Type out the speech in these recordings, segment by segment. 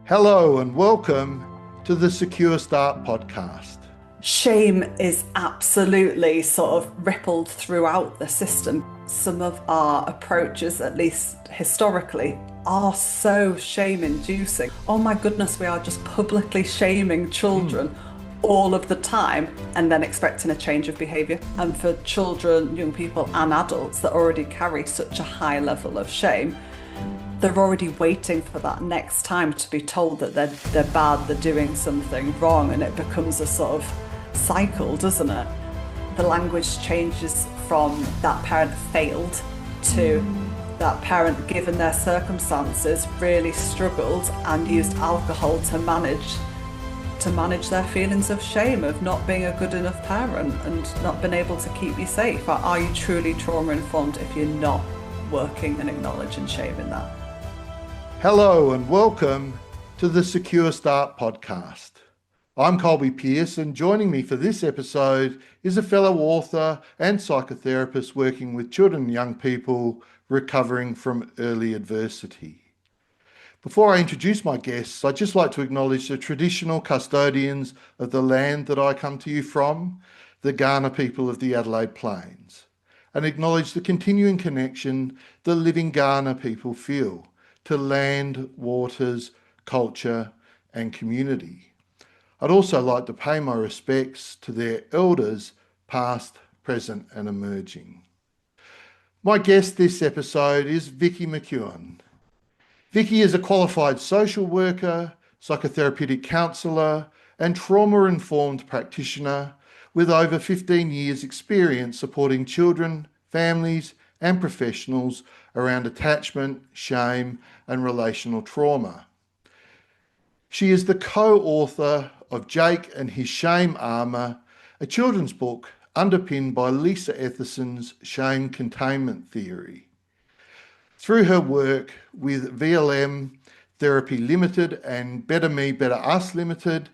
Hello and welcome to the Secure Start podcast. Shame is absolutely sort of rippled throughout the system. Some of our approaches, at least historically, are so shame-inducing. Oh my goodness, we are just publicly shaming children all of the time and then expecting a change of behaviour. And for children, young people, and adults that already carry such a high level of shame, they're already waiting for that next time to be told that they're bad, they're doing something wrong, and it becomes a sort of cycle, doesn't it? The language changes from that parent failed to that parent, given their circumstances, really struggled and used alcohol to manage their feelings of shame of not being a good enough parent and not being able to keep you safe. Or are you truly trauma informed if you're not working and acknowledging shame in that? Hello and welcome to the Secure Start podcast. I'm Colby Pearce, and joining me for this episode is a fellow author and psychotherapist working with children and young people recovering from early adversity. Before I introduce my guests, I'd just like to acknowledge the traditional custodians of the land that I come to you from, the Kaurna people of the Adelaide Plains, and acknowledge the continuing connection the living Kaurna people feel to land, waters, culture, and community. I'd also like to pay my respects to their elders, past, present, and emerging. My guest this episode is Vicky McKeown. Vicky is a qualified social worker, psychotherapeutic counsellor, and trauma-informed practitioner with over 15 years' experience supporting children, families, and professionals around attachment, shame, and relational trauma. She is the co-author of Jake and His Shame Armour, a children's book underpinned by Lisa Etherson's shame containment theory. Through her work with VLM Therapy Limited and Better Me, Better Us Limited,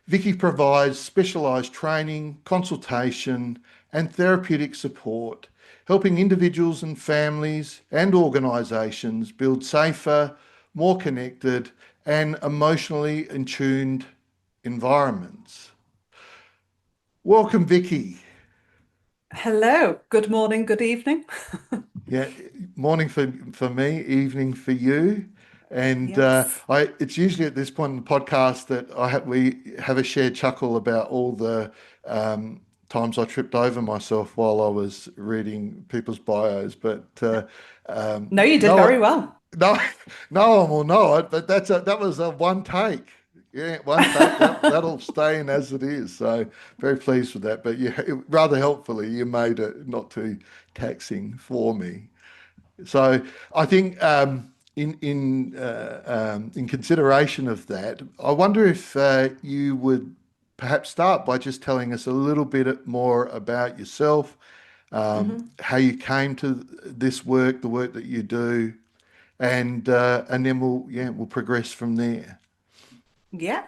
Vicky provides specialised training, consultation, and therapeutic support, helping individuals and families and organisations build safer, more connected, and emotionally attuned environments. Welcome, Vicky. Hello, good morning, good evening. Yeah, morning for me, evening for you. And Yes. it's usually at this point in the podcast that we have a shared chuckle about all the times I tripped over myself while I was reading people's bios. But No, you did very no, well. no, no one will know it. But that was a one take. Yeah, one take. That'll stay in as it is. So very pleased with that. But yeah, rather helpfully, you made it not too taxing for me. So I think in consideration of that, I wonder if you would perhaps start by just telling us a little bit more about yourself, Mhm. how you came to this work, the work that you do, and then we'll progress from there. Yeah.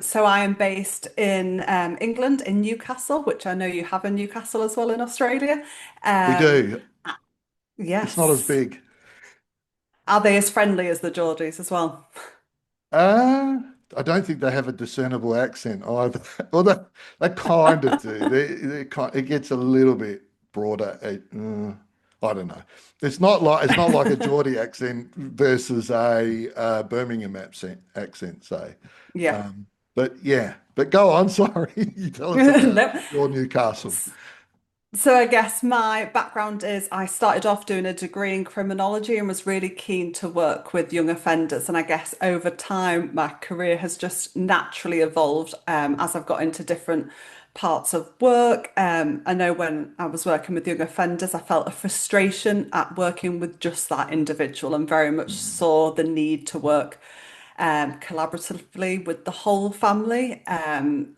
So I am based in England, in Newcastle, which I know you have in Newcastle as well in Australia. We Um, do. It's not as yes. big. Are they as friendly as the Geordies as well? Uh, I don't think they have a discernible accent either. Well, they kind of do. It gets a little bit broader. I don't know. It's not like a Geordie accent versus a Birmingham accent. So, Yeah. but yeah. But go on. Sorry, you tell us about No. your Newcastle. So I guess my background is I started off doing a degree in criminology and was really keen to work with young offenders. And I guess over time, my career has just naturally evolved as I've got into different parts of work. I know when I was working with young offenders, I felt a frustration at working with just that individual and very much saw the need to work collaboratively with the whole family.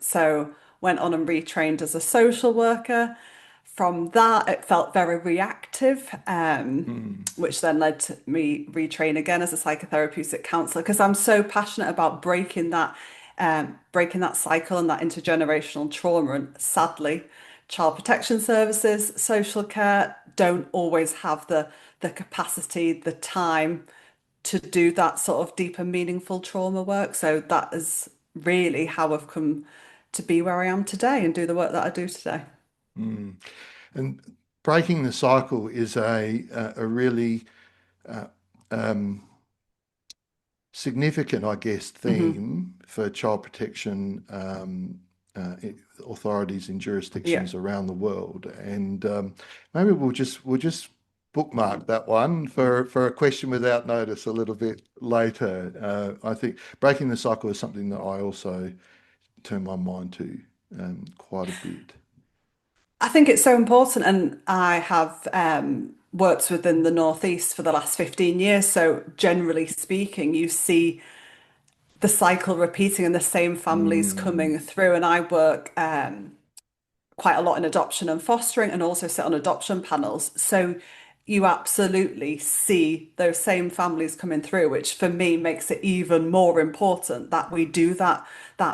So went on and retrained as a social worker. From that, it felt very reactive, Mm. which then led to me retrain again as a psychotherapeutic counselor because I'm so passionate about breaking that cycle and that intergenerational trauma. And sadly, child protection services, social care don't always have the capacity, the time to do that sort of deeper, meaningful trauma work. So that is really how I've come to be where I am today and do the work that I do today. Mm. And breaking the cycle is a really uh, um, significant, I guess, Hmm. theme for child protection authorities in Yeah. jurisdictions around the world. And maybe we'll just bookmark that one for a question without notice a little bit later. I think breaking the cycle is something that I also turn my mind to quite a bit. I think it's so important, and I have worked within the Northeast for the last 15 years. So, generally speaking, you see the cycle repeating and the same families Mm, coming through. And I work quite a lot in adoption and fostering and also sit on adoption panels. So, you absolutely see those same families coming through, which for me makes it even more important that we do that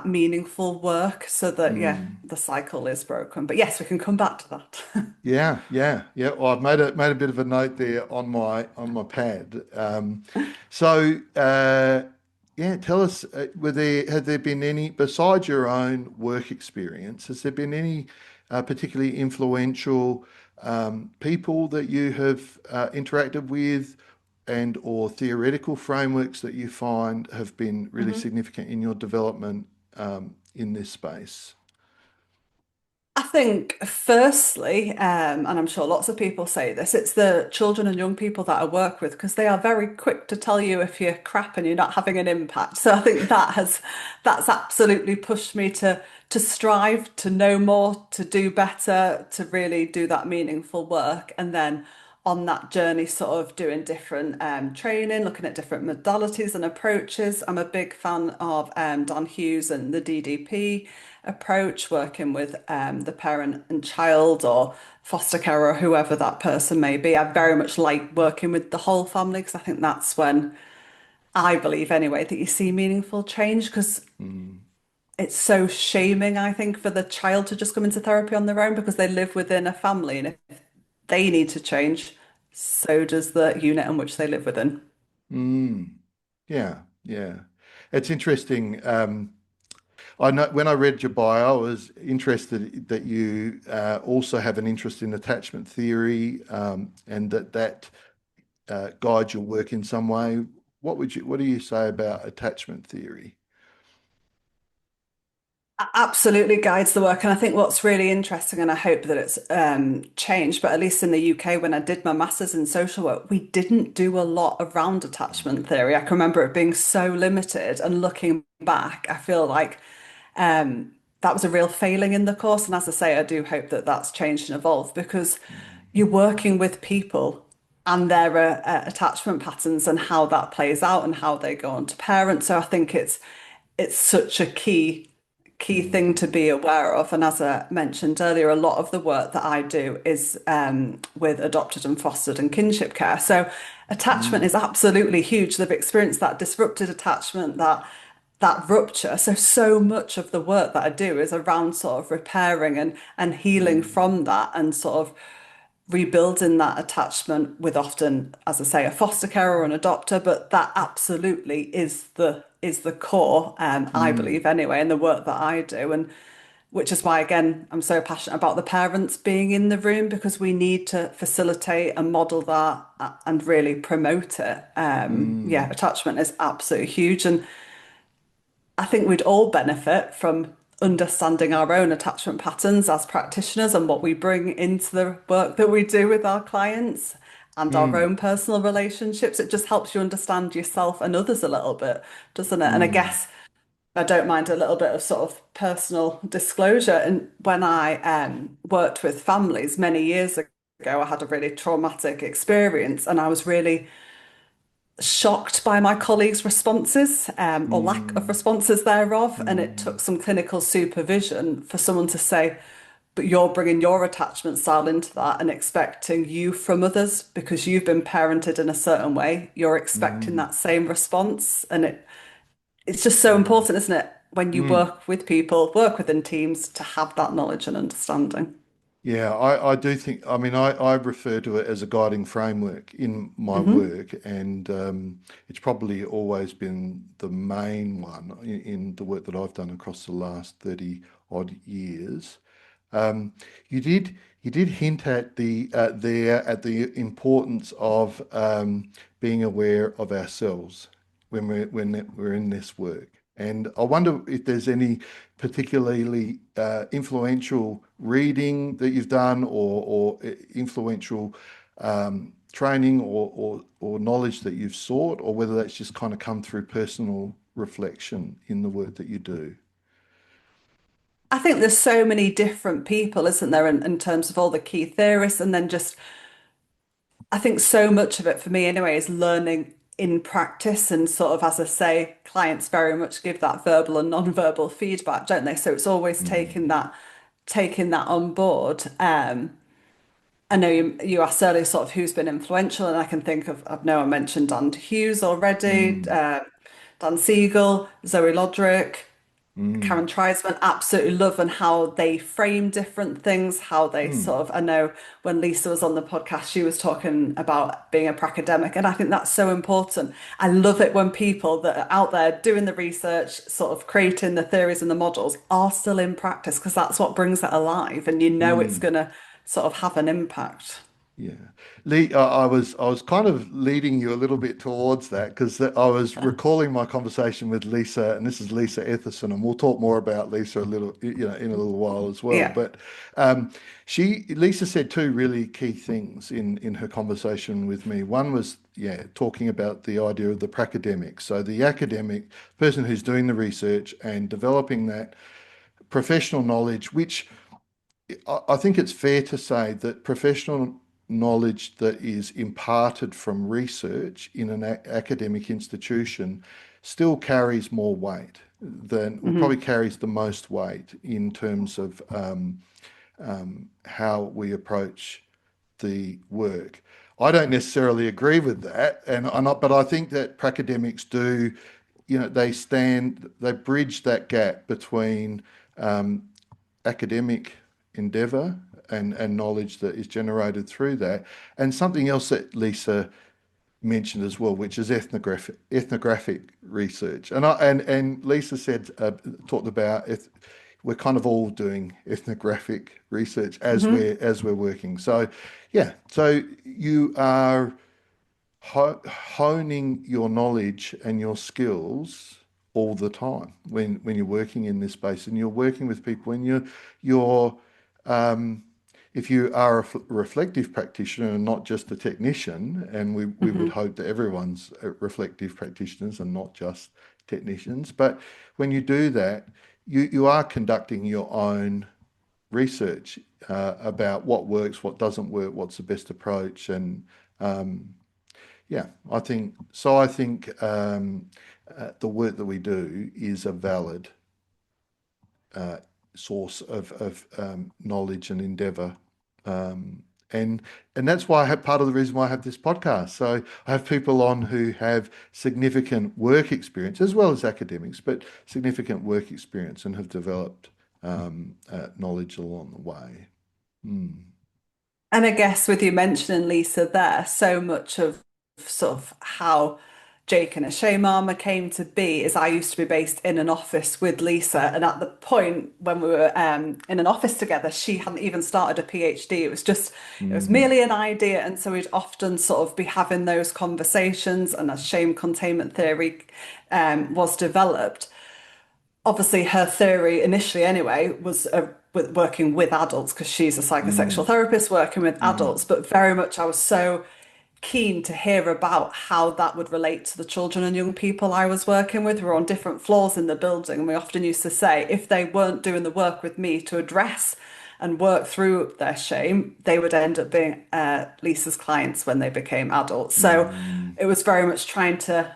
meaningful work so that yeah, mm. the cycle is broken. But yes, we can come back to that. Yeah, yeah, yeah. Well, I've made a bit of a note there on my pad. So yeah, tell us, were there had there been any besides your own work experience? Has there been any particularly influential people that you have interacted with, and or theoretical frameworks that you find have been really Mhm. significant in your development in this space? I think, firstly, and I'm sure lots of people say this, it's the children and young people that I work with because they are very quick to tell you if you're crap and you're not having an impact. So I think that's absolutely pushed me to strive, to know more, to do better, to really do that meaningful work. And then on that journey, sort of doing different training, looking at different modalities and approaches. I'm a big fan of Don Hughes and the DDP approach, working with the parent and child or foster care or whoever that person may be. I very much like working with the whole family because I think that's when I believe anyway that you see meaningful change because Mm, it's so shaming, I think, for the child to just come into therapy on their own because they live within a family. And if they need to change, so does the unit in which they live within. mm. Yeah, yeah. It's interesting. I know when I read your bio, I was interested that you also have an interest in attachment theory, and that guides your work in some way. What do you say about attachment theory? Absolutely guides the work. And I think what's really interesting, and I hope that it's changed, but at least in the UK, when I did my master's in social work, we didn't do a lot around attachment theory. I can remember it being so limited. And looking back, I feel like that was a real failing in the course. And as I say, I do hope that that's changed and evolved because you're working with people and their attachment patterns and how that plays out and how they go on to parents. So I think it's such a key thing Mm, to be aware of. And as I mentioned earlier, a lot of the work that I do is with adopted and fostered and kinship care. So attachment mm, is absolutely huge. They've experienced that disrupted attachment, that rupture. So much of the work that I do is around sort of repairing and healing mm, from that and sort of rebuilding that attachment with often, as I say, a foster carer or an adopter, but that absolutely is the core, I mm, believe anyway, in the work that I do. And which is why, again, I'm so passionate about the parents being in the room because we need to facilitate and model that and really promote it. Yeah, mm, attachment is absolutely huge. And I think we'd all benefit from understanding our own attachment patterns as practitioners and what we bring into the work that we do with our clients and our mm, own personal relationships. It just helps you understand yourself and others a little bit, doesn't it? And I mm, guess I don't mind a little bit of sort of personal disclosure. And when I worked with families many years ago, I had a really traumatic experience and I was really shocked by my colleagues' responses or lack of mm, responses thereof. And it mm, took some clinical supervision for someone to say, but you're bringing your attachment style into that and expecting you from others because you've been parented in a certain way. You're expecting mm, that same response. And it's just so mm, important, isn't it? When you mm. work with people, work within teams to have that knowledge and understanding. Yeah, I do think, I mean, I refer to it as a guiding framework in my Hmm. work, and it's probably always been the main one in the work that I've done across the last 30 odd years. Um, you did hint at the importance of being aware of ourselves when we're in this work, and I wonder if there's any particularly influential reading that you've done or influential training or knowledge that you've sought, or whether that's just kind of come through personal reflection in the work that you do. I think there's so many different people, isn't there, in terms of all the key theorists, and then just I think so much of it for me anyway is learning in practice and sort of, as I say, clients very much give that verbal and non-verbal feedback, don't they? So it's always Mm, taking that on board. I know you asked earlier sort of who's been influential, and I can think of, I know I mentioned Dan Hughes already, mm, Dan Siegel, Zoe Lodrick, Karen mm, Treisman, absolutely love and how they frame different things, how they mm. sort of, I know when Lisa was on the podcast, she was talking about being a pracademic, and I think that's so important. I love it when people that are out there doing the research, sort of creating the theories and the models, are still in practice because that's what brings it alive, and you know it's Mm. going to sort of have an impact. Yeah, Lee, I was kind of leading you a little bit towards that because I was recalling my conversation with Lisa, and this is Lisa Etherson, and we'll talk more about Lisa a little, in a little while as well. Yeah. But Lisa said two really key things in her conversation with me. One was, yeah, talking about the idea of the pracademic, so the academic person who's doing the research and developing that professional knowledge, which I think it's fair to say that professional knowledge that is imparted from research in an academic institution still carries more weight than, or probably Hmm. carries the most weight in terms of how we approach the work. I don't necessarily agree with that, and I'm not, but I think that academics do, they bridge that gap between academic endeavor and knowledge that is generated through that. And something else that Lisa mentioned as well, which is ethnographic research. And Lisa said talked about we're kind of all doing ethnographic research Hmm. as we're working. So yeah, so you are honing your knowledge and your skills all the time when you're working in this space and you're working with people and you're um, if you are a reflective practitioner and not just a technician, and we would Hmm. hope that everyone's reflective practitioners and not just technicians, but when you do that, you are conducting your own research about what works, what doesn't work, what's the best approach, and yeah, I think so. I think the work that we do is a valid uh, source of knowledge and endeavor. Um, and and that's why I have part of the reason why I have this podcast. So I have people on who have significant work experience as well as academics, but significant work experience and have developed knowledge along the way. Mm. And I guess with you mentioning Lisa there, so much of sort of how Jake and a Shame Armour came to be is I used to be based in an office with Lisa. And at the point when we were in an office together, she hadn't even started a PhD. It was Mm. merely an idea. And so we'd often sort of be having those conversations. And as shame containment theory was developed, obviously her theory initially anyway was working with adults because she's a psychosexual Mm. therapist working with Mm. adults, but very much I was so keen to hear about how that would relate to the children and young people I was working with who were on different floors in the building. And we often used to say if they weren't doing the work with me to address and work through their shame, they would end up being Lisa's clients when they became adults. So Mm. it was very much trying to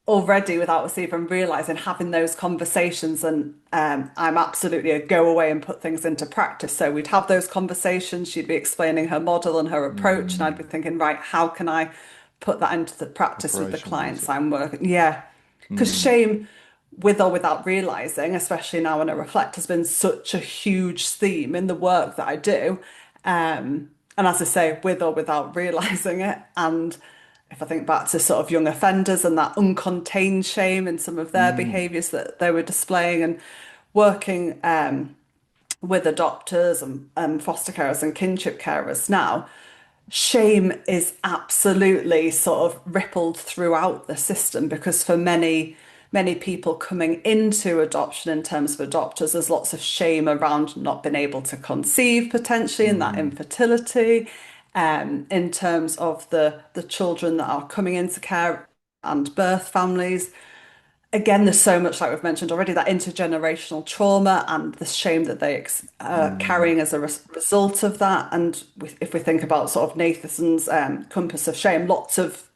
already without us even realizing having those conversations, and I'm absolutely a go away and put things into practice. So we'd have those conversations, she'd be explaining her model and her approach, and I'd be Mm. thinking, right, how can I put that into the practice with the clients Operationalize it. I'm working? Yeah, because Mm. shame, with or without realizing, especially now when I reflect, has been such a huge theme in the work that I do. And as I say, with or without realizing it. And if I think back to sort of young offenders and that uncontained shame in some of their Mm, behaviours that they were displaying, and working with adopters and foster carers and kinship carers now, shame is absolutely sort of rippled throughout the system, because for many people coming into adoption, in terms of adopters, there's lots of shame around not being able to conceive potentially, and that mm, infertility, in terms of the children that are coming into care and birth families. Again, there's so much, like we've mentioned already, that intergenerational trauma and the shame that they are mm, carrying as a result of that. And if we think about sort of Nathason's compass of shame, lots of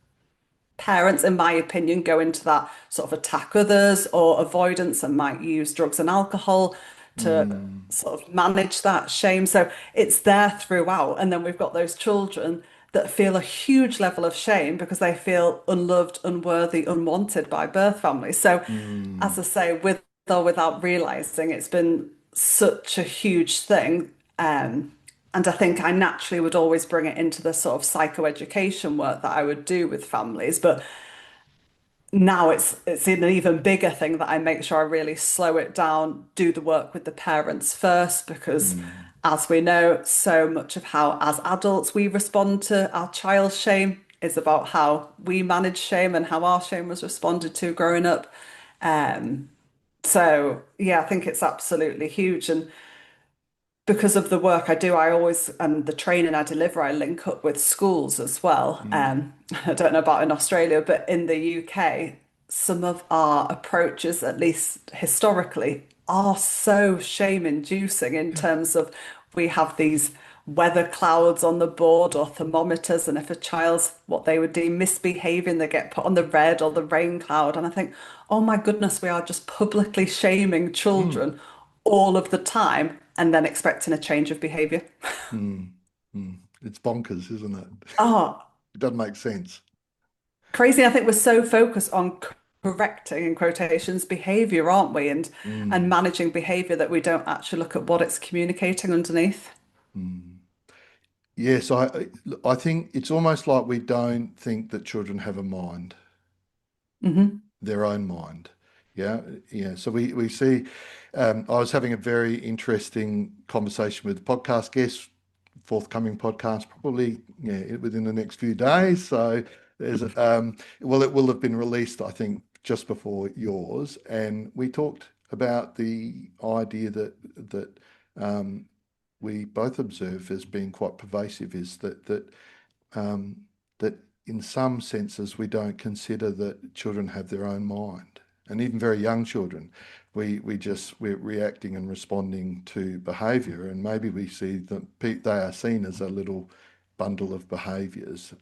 parents, in my opinion, go into that sort of attack others or avoidance, and might use drugs and alcohol to mm, sort of manage that shame. So it's there throughout. And then we've got those children that feel a huge level of shame because they feel unloved, unworthy, unwanted by birth families. So, as mm, I say, with or without realizing, it's been such a huge thing. And I think I naturally would always bring it into the sort of psychoeducation work that I would do with families. But now it's an even bigger thing that I make sure I really slow it down, do the work with the parents first, because mm, as we know, so much of how as adults we respond to our child's shame is about how we manage shame and how our shame was responded to growing up. So yeah, I think it's absolutely huge. And because of the work I do, I always, and the training I deliver, I link up with schools as well. mm, I don't know about in Australia, but in the UK, some of our approaches, at least historically, are so shame-inducing, in terms of we have these weather clouds on the board or thermometers, and if a child's what they would deem misbehaving, they get put on the red or the rain cloud. And I think, oh my goodness, we are just publicly shaming mm, children all of the time, and then expecting a change of behavior. mm, mm. It's bonkers, isn't it? Oh, It doesn't make sense. crazy. I think we're so focused on correcting, in quotations, behavior, aren't we? And Mm, managing behavior, that we don't actually look at what it's communicating underneath. mm. Yes, I think it's almost like we don't think that children have a mind, Hmm. their own mind. Yeah, yeah. So we see. I was having a very interesting conversation with podcast guest, forthcoming podcast, probably yeah within the next few days. So there's well, it will have been released, I think, just before yours, and we talked about the idea that um, we both observe as being quite pervasive is um, that in some senses we don't consider that children have their own mind, and even very young children, we're reacting and responding to behaviour, and maybe we see that they are seen as a little bundle of behaviours.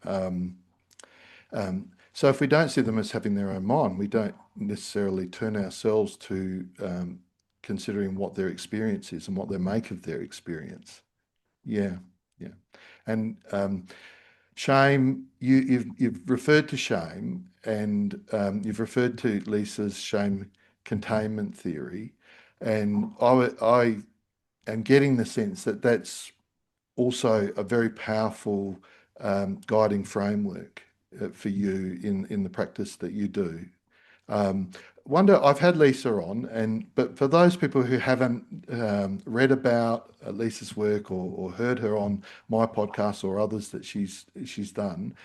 So if we don't see them as having their own mind, we don't necessarily turn ourselves to considering what their experience is and what they make of their experience. Yeah, yeah. And shame, you've referred to shame, and you've referred to Lisa's shame containment theory, and I am getting the sense that that's also a very powerful guiding framework for you in the practice that you do. Um, Wonder, I've had Lisa on, and but for those people who haven't read about Lisa's work or heard her on my podcast or others that she's done,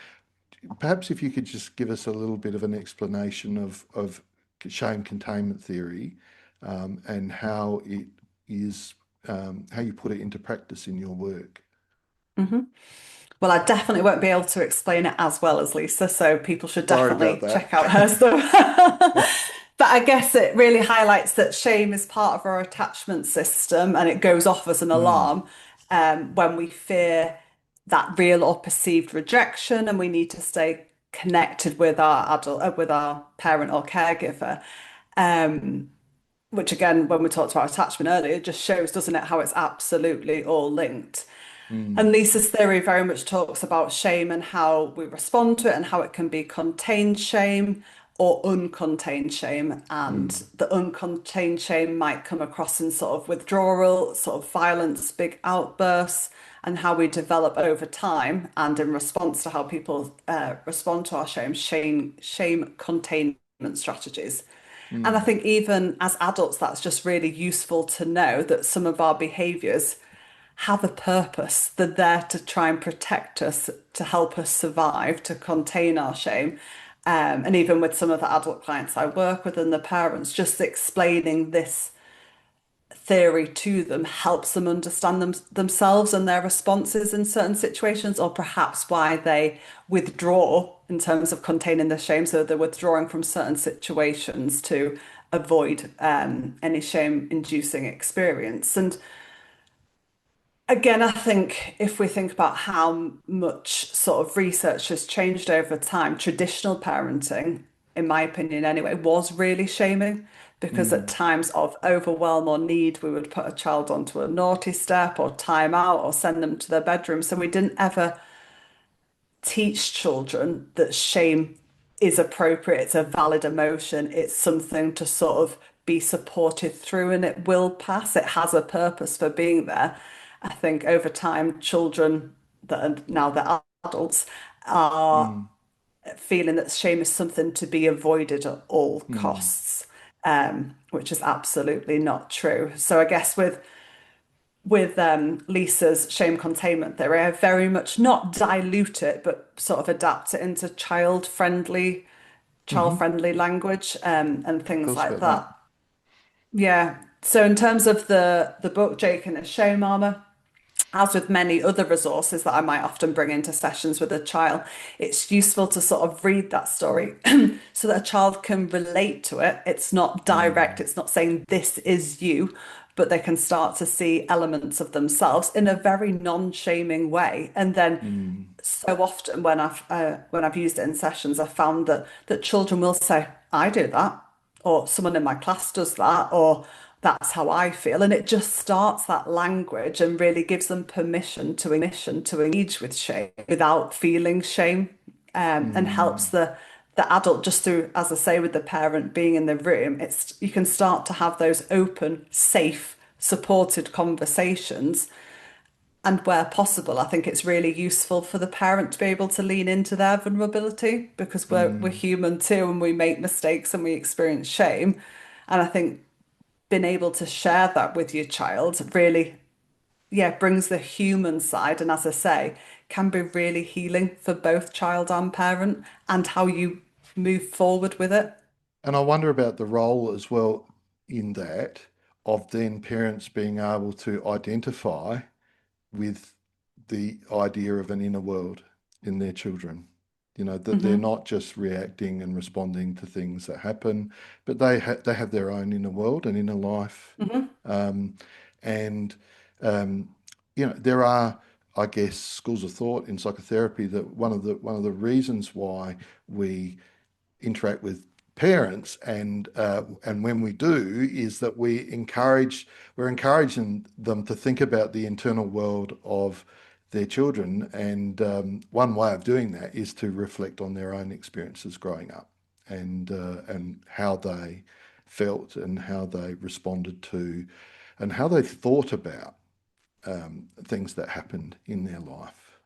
perhaps if you could just give us a little bit of an explanation of shame containment theory and how it is how you put it into practice in your work. Hmm. Well, I definitely won't be able to explain it as well as Lisa, so people should Sorry about definitely that. check out her stuff. But I guess it really highlights that shame is part of our attachment system, and it goes off as an Mm, alarm when we fear that real or perceived rejection, and we need to stay connected with our with our parent or caregiver. Which again, when we talked about attachment earlier, just shows, doesn't it, how it's absolutely all linked. And mm, Lisa's theory very much talks about shame and how we respond to it and how it can be contained shame, or uncontained shame. And Mm. the uncontained shame might come across in sort of withdrawal, sort of violence, big outbursts, and how we develop over time. And in response to how people respond to our shame containment strategies. And I Mm. think even as adults, that's just really useful to know that some of our behaviors have a purpose. They're there to try and protect us, to help us survive, to contain our shame. And even with some of the adult clients I work with and the parents, just explaining this theory to them helps them understand themselves and their responses in certain situations, or perhaps why they withdraw in terms of containing the shame. So they're withdrawing from certain situations to avoid any shame-inducing experience. And again, I think if we think about how much sort of research has changed over time, traditional parenting, in my opinion anyway, was really shaming because at Mm. times of overwhelm or need, we would put a child onto a naughty step or time out or send them to their bedroom. So we didn't ever teach children that shame is appropriate, it's a valid emotion, it's something to sort of be supported through and it will pass. It has a purpose for being there. I think over time, children that are now the adults are Mm. feeling that shame is something to be avoided at all Mm. costs, which is absolutely not true. So I guess with Lisa's shame containment theory, I very much not dilute it, but sort of adapt it into Mm-hmm. child-friendly language and Tell things us like about that. that. Yeah. So in terms of the book Jake and his Shame Armour, as with many other resources that I might often bring into sessions with a child, it's useful to sort of read that story so that a child can relate to it. It's not direct, Mm. it's not saying this is you, but they can start to see elements of themselves in a very non-shaming way. And then Mm. so often when I've used it in sessions, I've found that children will say, "I do that," or "Someone in my class does that," or "That's how I feel," and it just starts that language and really gives them permission to engage with shame without feeling shame, and helps Mm. the adult just through, as I say, with the parent being in the room. It's you can start to have those open, safe, supported conversations and where possible, I think it's really useful for the parent to be able to lean into their vulnerability because we're Mm. human too and we make mistakes and we experience shame. And I think being able to share that with your child really, yeah, brings the human side. And as I say, can be really healing for both child and parent and how you move forward with it. And I wonder about the role as well in that of then parents being able to identify with the idea of an inner world in their children. You know, that they're Hmm. not just reacting and responding to things that happen, but they have their own inner world and inner life. Hmm. Um, and um, you know, there are, I guess, schools of thought in psychotherapy that one of the reasons why we interact with parents and when we do is that we're encouraging them to think about the internal world of their children and one way of doing that is to reflect on their own experiences growing up and how they felt and how they responded to and how they thought about things that happened in their life.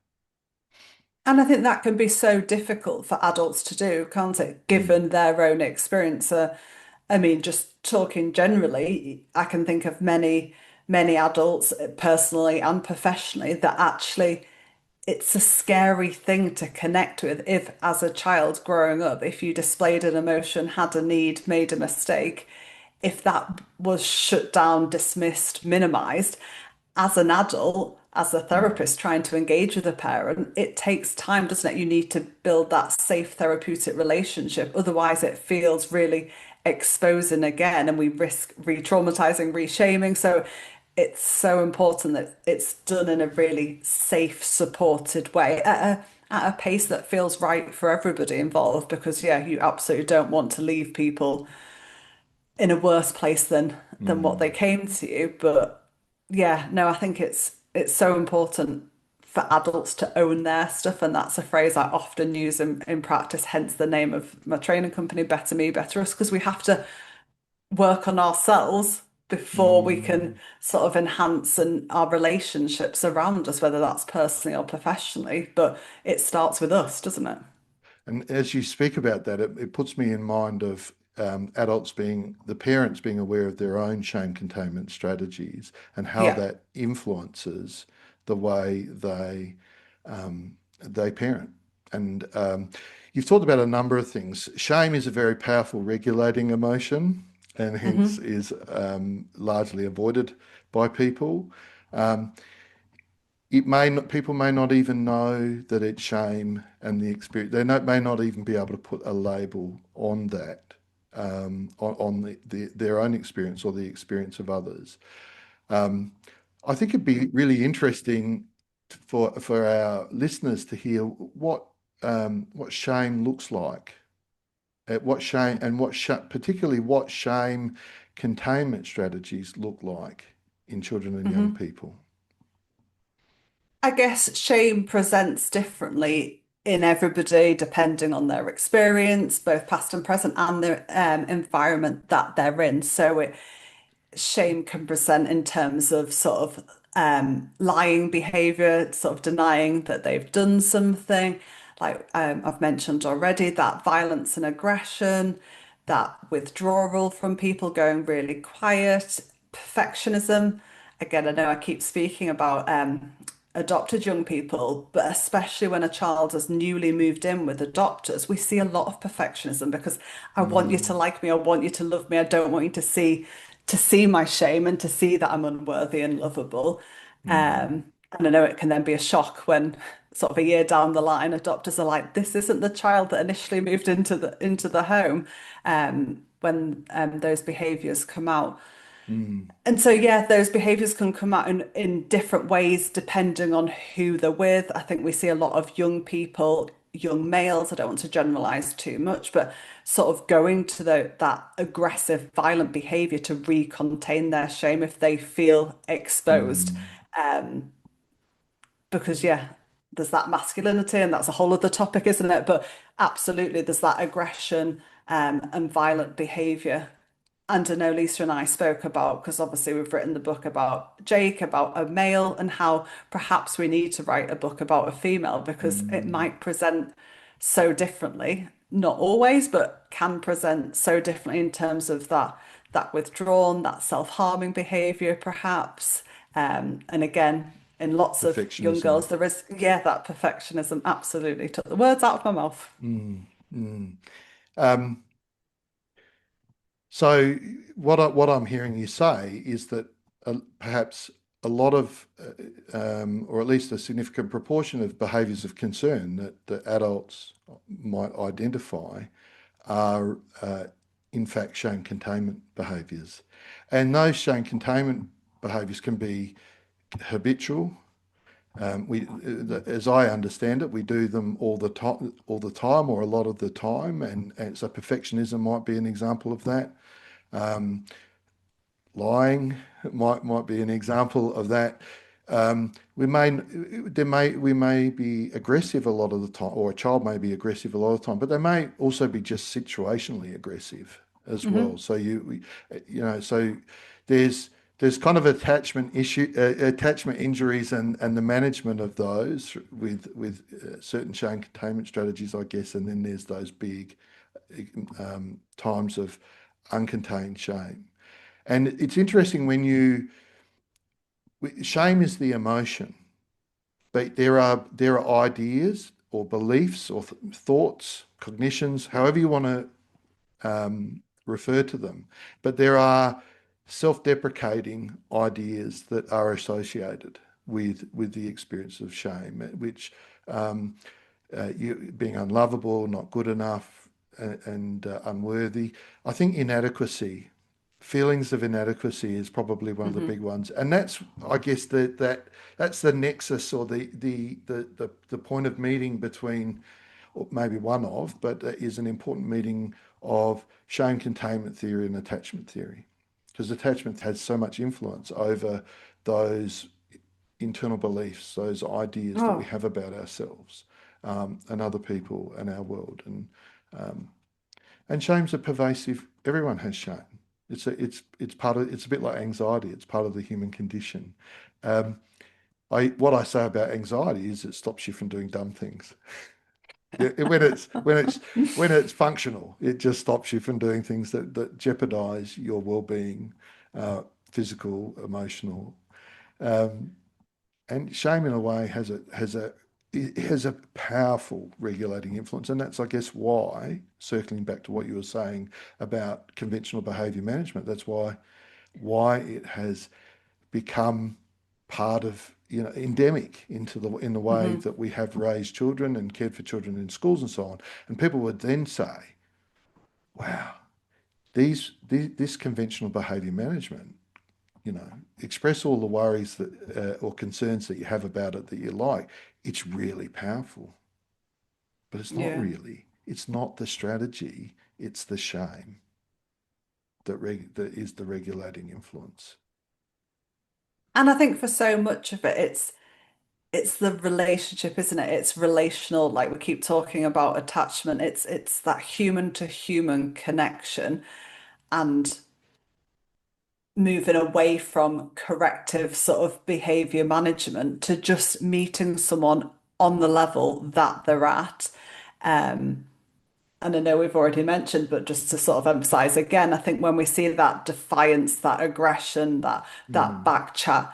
And I think that can be so difficult for adults to do, can't it? Mm. Given their own experience. I mean, just talking generally, I can think of many adults, personally and professionally, that actually it's a scary thing to connect with if, as a child growing up, if you displayed an emotion, had a need, made a mistake, if that was shut down, dismissed, minimized, as an adult, as a Mm. therapist trying to engage with a parent, it takes time, doesn't it? You need to build that safe therapeutic relationship. Otherwise, it feels really exposing again, and we risk re traumatizing, reshaming. So it's so important that it's done in a really safe, supported way at a pace that feels right for everybody involved. Because, yeah, you absolutely don't want to leave people in a worse place than what they Mm. came to you. But yeah, no, I think it's so important for adults to own their stuff. And that's a phrase I often use in practice, hence the name of my training company, Better Me, Better Us, because we have to work on ourselves before we can Mm. sort of enhance our relationships around us, whether that's personally or professionally. But it starts with us, doesn't it? And as you speak about that, it puts me in mind of adults the parents being aware of their own shame containment strategies and how Yeah. that influences the way they parent. And you've talked about a number of things. Shame is a very powerful regulating emotion and hence Hmm. is largely avoided by people. Um, it may not, people may not even know that it's shame and the experience. May not even be able to put a label on that, on their own experience or the experience of others. Um, I think it'd be really interesting for our listeners to hear what shame looks like, what shame and particularly what shame containment strategies look like in children and young Hmm. people. I guess shame presents differently in everybody depending on their experience, both past and present, and the environment that they're in. Shame can present in terms of sort of lying behavior, sort of denying that they've done something. Like I've mentioned already, that violence and aggression, that withdrawal from people, going really quiet, perfectionism. Again, I know I keep speaking about adopted young people, but especially when a child has newly moved in with adopters, we see a lot of perfectionism because I want you to Mm, like me, I want you to love me, I don't want you to see my shame and to see that I'm unworthy and lovable. mm, And I know it can then be a shock when sort of a year down the line, adopters are like, this isn't the child that initially moved into the home, when those behaviours come out. mm. And so, yeah, those behaviors can come out in different ways depending on who they're with. I think we see a lot of young people, young males, I don't want to generalize too much, but sort of going to that aggressive, violent behavior to recontain their shame if they feel exposed. Mm, Um, because, yeah, there's that masculinity, and that's a whole other topic, isn't it? But absolutely, there's that aggression and violent behavior. And I know Lisa and I spoke about, because obviously we've written the book about Jake, about a male, and how perhaps we need to write a book about a female because it mm. might present so differently. Not always, but can present so differently in terms of that withdrawn, that self-harming behavior, perhaps. And again, in lots of young Perfectionism. girls, there is, yeah, that perfectionism. Absolutely. Took the words out of my mouth. Mm, mm. Um, so what I'm hearing you say is that perhaps a lot of, or at least a significant proportion of behaviours of concern that adults might identify are in fact shame containment behaviours, and those shame containment behaviours can be habitual. As I understand it, we do them all the time, or a lot of the time, and so perfectionism might be an example of that. Lying might be an example of that. We may be aggressive a lot of the time, or a child may be aggressive a lot of the time, but they may also be just situationally aggressive as well. Hmm. So so there's there's kind of attachment injuries and the management of those with certain shame containment strategies, I guess, and then there's those big times of uncontained shame. And it's interesting shame is the emotion, but there are ideas or beliefs or thoughts, cognitions, however you want to refer to them, but there are self-deprecating ideas that are associated with the experience of shame, which you being unlovable, not good enough, and unworthy. I think inadequacy, feelings of inadequacy, is probably one of the big Hmm. ones, and that's, I guess, that's the nexus or the point of meeting between, or maybe one of, but is an important meeting of shame containment theory and attachment theory, because attachment has so much influence over those. internal beliefs, those ideas that we Oh, have about ourselves, and other people and our world. Um, and shame's a pervasive. Everyone has shame. It's part of. It's a bit like anxiety. It's part of the human condition. Um, what I say about anxiety is it stops you from doing dumb things. When it's functional, it just stops you from doing things that jeopardize your well-being, physical, emotional. Um, and shame, in a way, has a powerful regulating influence, and that's, I guess, why, circling back to what you were saying about conventional behavior management, that's why it has become part of, endemic in the way hmm that we have raised children and cared for children in schools and so on. And people would then say, wow, this conventional behavior management, express all the worries that or concerns that you have about it that you like. It's really powerful, but it's not yeah. really. It's not the strategy. It's the shame that is the regulating influence. And I think for so much of it, it's the relationship, isn't it? It's relational, like we keep talking about attachment. It's that human to human connection and moving away from corrective sort of behavior management to just meeting someone on the level that they're at. Um, and I know we've already mentioned, but just to sort of emphasize again, I think when we see that defiance, that aggression, that Mm, back chat,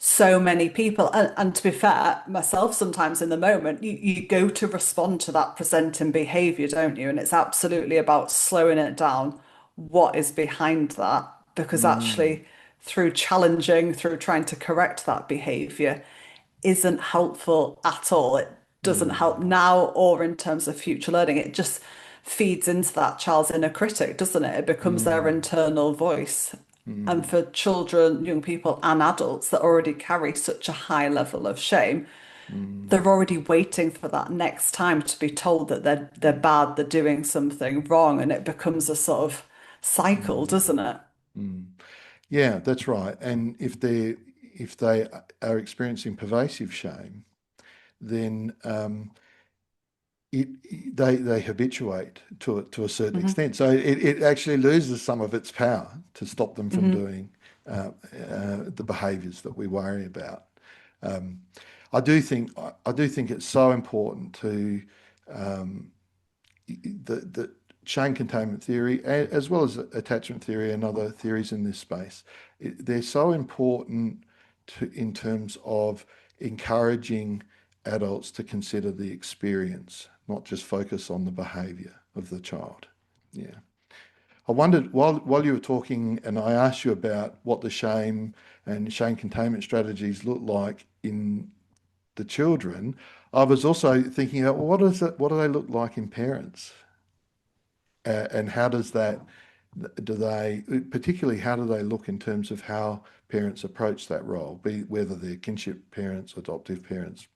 so many people, and to be fair, myself sometimes in the moment, you go to respond to that presenting behavior, don't you? And it's absolutely about slowing it down. What is behind that? Because mm, actually, through challenging, through trying to correct that behavior, isn't helpful at all. It doesn't help mm, now or in terms of future learning. It just feeds into that child's inner critic, doesn't it? It becomes their mm, internal voice. And mm, for children, young people, and adults that already carry such a high level of shame, they're mm, already waiting for that next time to be told that they're bad, they're doing something wrong, and it becomes a sort of cycle, mm, doesn't it? mm. Yeah, that's right. And if they are experiencing pervasive shame, then they habituate to a certain hmm extent. So it actually loses some of its power to stop them from hmm doing the behaviours that we worry about. Um, I do think it's so important to the chain containment theory, as well as attachment theory and other theories in this space. They're so important in terms of encouraging adults to consider the experience, not just focus on the behavior of the child. Yeah. I wondered while you were talking, and I asked you about what the shame and shame containment strategies look like in the children. I was also thinking about, well, what do they look like in parents? And how does that, do they, particularly, how do they look in terms of how parents approach that role, be whether they're kinship parents, adoptive parents,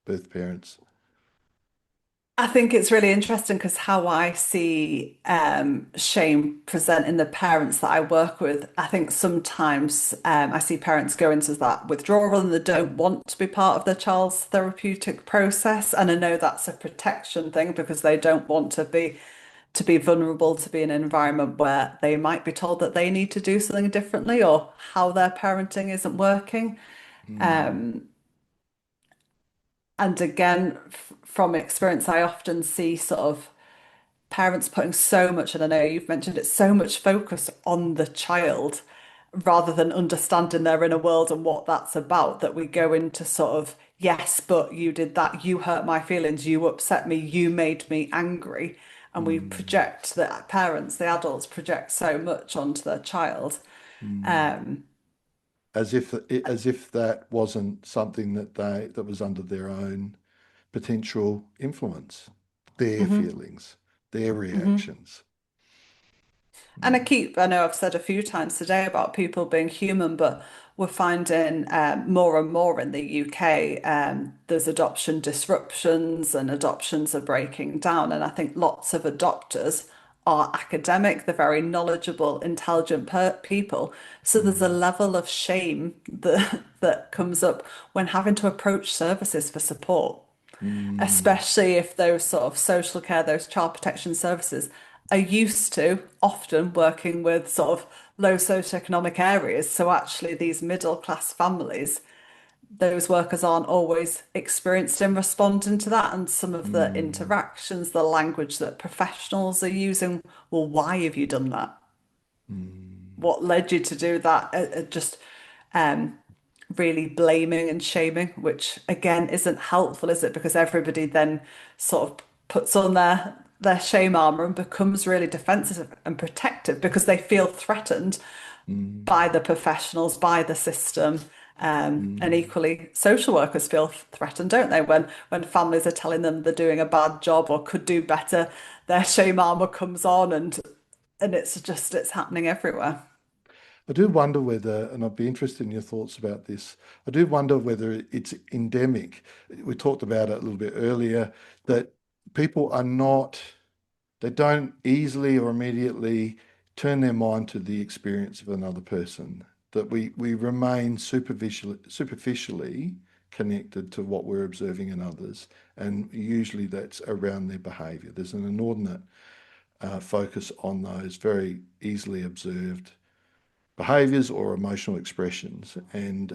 birth parents? I think it's really interesting because how I see shame present in the parents that I work with, I think sometimes I see parents go into that withdrawal and they don't want to be part of their child's therapeutic process. And I know that's a protection thing because they don't want to be vulnerable to be in an environment where they might be told that they need to do something differently or how their parenting isn't working. Mm, Um, and again, from experience, I often see sort of parents putting so much, and I know you've mentioned it, so much focus on the child rather than understanding their inner world and what that's about, that we go into sort of, yes, but you did that, you hurt my feelings, you upset me, you made me angry. And we mm, project that parents, the adults project so much onto their child. mm. Um, As if that wasn't something that was under their own potential influence, their mhm, feelings, their mhm. reactions. And Mm, I know I've said a few times today about people being human, but we're finding more and more in the UK, there's adoption disruptions and adoptions are breaking down. And I think lots of adopters are academic, they're very knowledgeable, intelligent people. So there's a Mm, level of shame that comes up when having to approach services for support, mm, especially if those sort of social care, those child protection services are used to often working with sort of low socioeconomic areas. So actually these middle class families, those workers aren't always experienced in responding to that. And some of the mm, interactions, the language that professionals are using, well, why have you done that? mm, What led you to do that? Just um, really blaming and shaming, which again isn't helpful, is it? Because everybody then sort of puts on their shame armor and becomes really defensive and protective because they feel threatened mm, by the professionals, by the system. And mm. equally, social workers feel threatened, don't they? When families are telling them they're doing a bad job or could do better, their shame armor comes on, and it's happening everywhere. I do wonder whether, and I'd be interested in your thoughts about this, I do wonder whether it's endemic. We talked about it a little bit earlier, that people are not, they don't easily or immediately turn their mind to the experience of another person, that we remain superficially connected to what we're observing in others. And usually that's around their behavior. There's an inordinate focus on those very easily observed behaviors or emotional expressions. And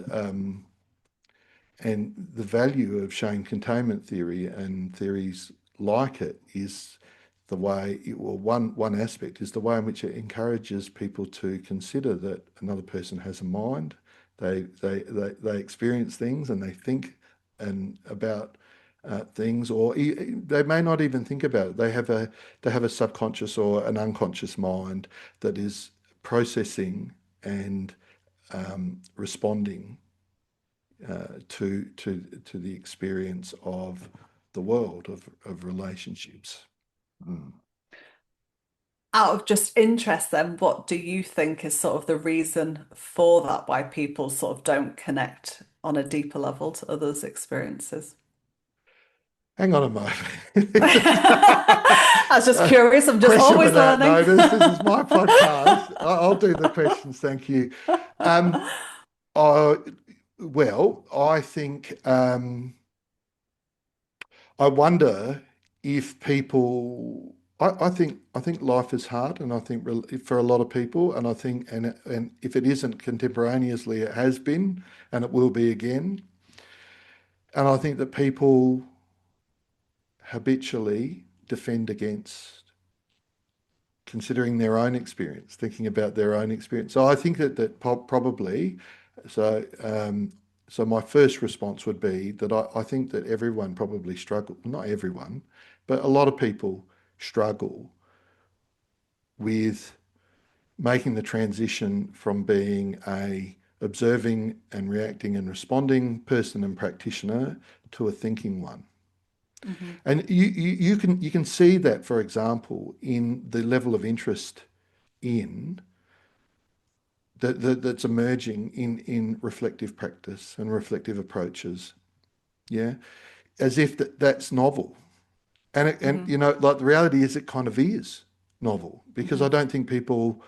the value of shame containment theory and theories like it is the way, well, one aspect is the way in which it encourages people to consider that another person has a mind. They experience things and they think and about things, or they may not even think about it. They have a subconscious or an unconscious mind that is processing and responding to the experience of the world of relationships. Mm. Out of just interest, then, what do you think is sort of the reason for that? Why people sort of don't connect on a deeper level to others' experiences? Hang on a moment. I was just curious. I'm just Question always without learning. notice. This is my podcast. I'll do the questions. Thank you. Um, I, well, I think I wonder if people. I think life is hard, and I think for a lot of people, and I think and if it isn't contemporaneously, it has been, and it will be again. And I think that people habitually defend against considering their own experience, thinking about their own experience. So I think that probably, so so my first response would be that I think that everyone probably struggle, not everyone, but a lot of people struggle with making the transition from being a observing and reacting and responding person and practitioner to a thinking one. Mhm. And you can see that, for example, in the level of interest in that's emerging in reflective practice and reflective approaches. Yeah, as if that's novel. And Mhm. like the reality is it kind of is novel because I Mhm. don't think people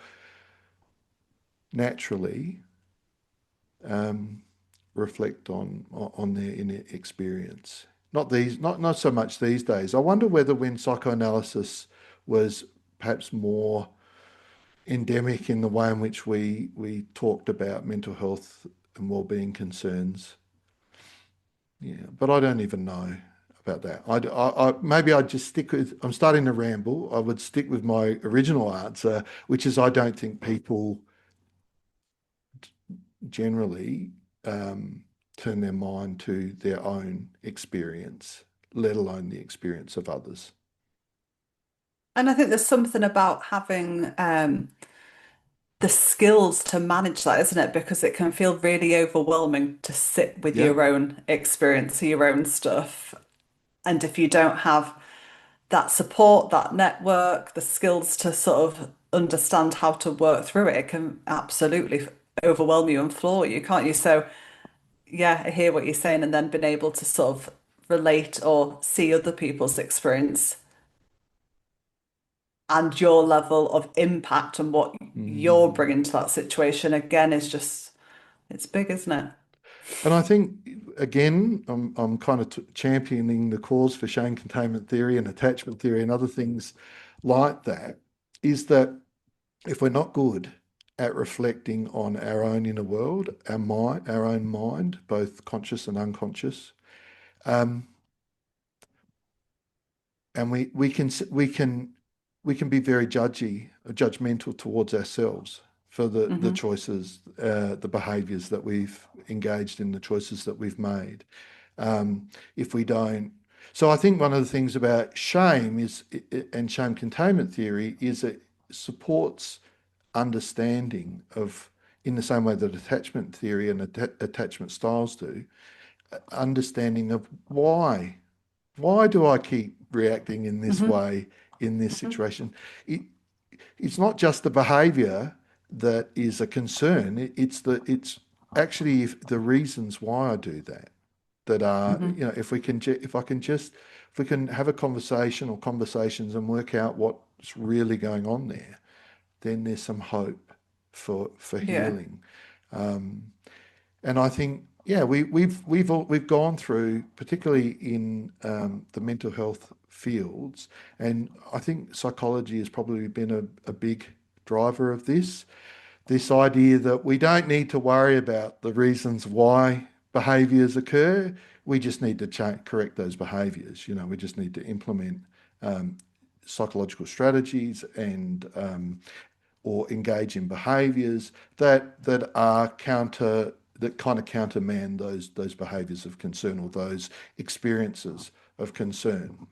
naturally um, reflect on their inner experience. Not so much these days. I wonder whether when psychoanalysis was perhaps more endemic in the way in which we talked about mental health and well-being concerns. Yeah, but I don't even know about that. Maybe I'd just stick with. I'm starting to ramble. I would stick with my original answer, which is I don't think people generally turn their mind to their own experience, let alone the experience of others. And I think there's something about having the skills to manage that, isn't it? Because it can feel really overwhelming to sit with Yeah. your own experience, your own stuff. And if you don't have that support, that network, the skills to sort of understand how to work through it, it can absolutely overwhelm you and floor you, can't you? So, yeah, I hear what you're saying, and then being able to sort of relate or see other people's experience. and your level of impact and what you're Mm. bringing to that situation again is just, it's big, isn't it? And I think, again, I'm kind of championing the cause for shame containment theory and attachment theory and other things like that, is that if we're not good at reflecting on our own inner world, our own mind, both conscious and unconscious, um, and we can be very judgmental towards ourselves for the Hmm. choices, the behaviours that we've engaged in, the choices that we've made. If we don't, so I think one of the things about shame is, and shame containment theory, is it supports understanding of, in the same way that attachment theory and attachment styles do, understanding of why. Why do I keep reacting in this Hmm. way in this Hmm. situation? It, it's not just the behavior that is a concern. It's actually the reasons why I do that that are, Hmm. if we can have a conversation or conversations and work out what's really going on there, then there's some hope for Yeah. healing. And I think, yeah, we've gone through, particularly in the mental health fields, and I think psychology has probably been a big driver of this. This idea that we don't need to worry about the reasons why behaviours occur. We just need to correct those behaviours. We just need to implement um, psychological strategies and or engage in behaviours that kind of countermand those behaviours of concern or those experiences of concern.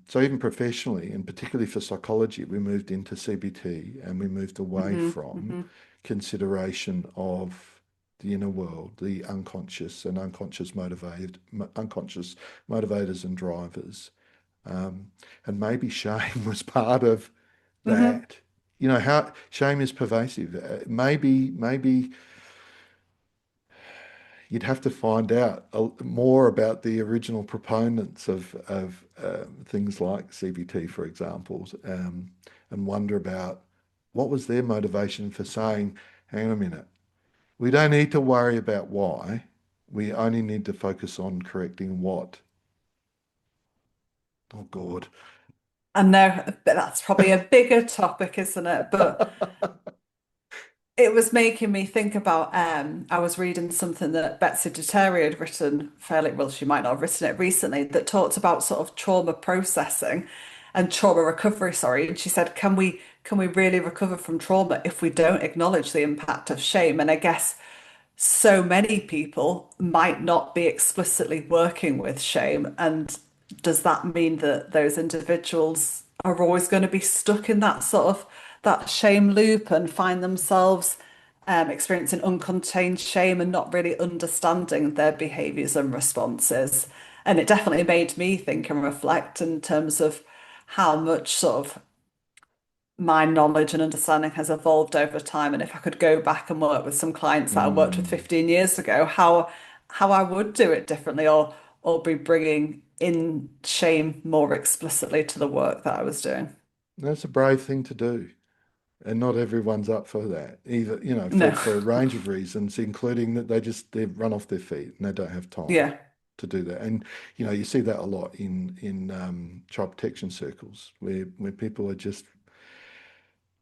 So even professionally, and particularly for psychology, we moved into CBT and we moved away Hmm. from Hmm. consideration of the inner world, the unconscious and unconscious motivators and drivers. Um, and maybe shame was part of Hmm. that. How shame is pervasive. Maybe you'd have to find out more about the original proponents of things like CBT, for example, and wonder about what was their motivation for saying, hang on a minute, we don't need to worry about why, we only need to focus on correcting what. Oh, God. I know that's probably a bigger topic, isn't it? But it was making me think about I was reading something that Betsy Terry had written fairly well, she might not have written it recently, that talked about sort of trauma processing and trauma recovery, sorry. And she said, can we really recover from trauma if we don't acknowledge the impact of shame? And I guess so many people might not be explicitly working with shame. And does that mean that those individuals are always going to be stuck in that sort of that shame loop and find themselves experiencing uncontained shame and not really understanding their behaviors and responses? And it definitely made me think and reflect in terms of how much sort of my knowledge and understanding has evolved over time. And if I could go back and work with some clients that I worked with Mm, 15 years ago, how I would do it differently or be bringing in shame more explicitly to the work that I was doing. that's a brave thing to do. And not everyone's up for that either, No. for a range of reasons, including that they've run off their feet and they don't have time Yeah. to do that. And you see that a lot in child protection circles where people are just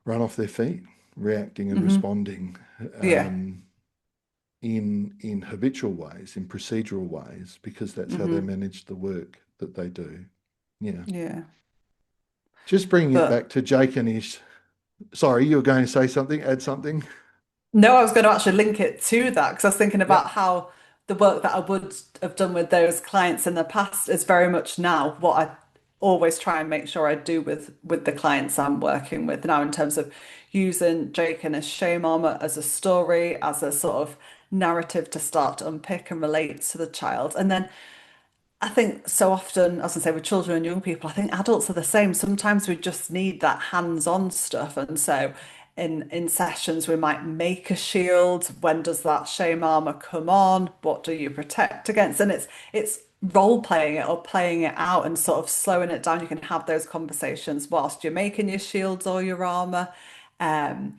run off their feet, reacting and Hmm. responding Yeah. um, in habitual ways, in procedural ways, because that's how they Hmm. manage the work that they do. Yeah. Yeah. Just bringing it back But to Jake and his. Sorry, you were going to say something, add something? no, I was going to actually link it to that because I was thinking about Yep. how the work that I would have done with those clients in the past is very much now what I always try and make sure I do with the clients I'm working with now in terms of using Jake and his shame armor as a story, as a sort of narrative to start to unpick and relate to the child. And then I think so often, as I say, with children and young people, I think adults are the same. Sometimes we just need that hands-on stuff. And so in sessions, we might make a shield. When does that shame armor come on? What do you protect against? And it's role playing it or playing it out and sort of slowing it down. You can have those conversations whilst you're making your shields or your armor. Um,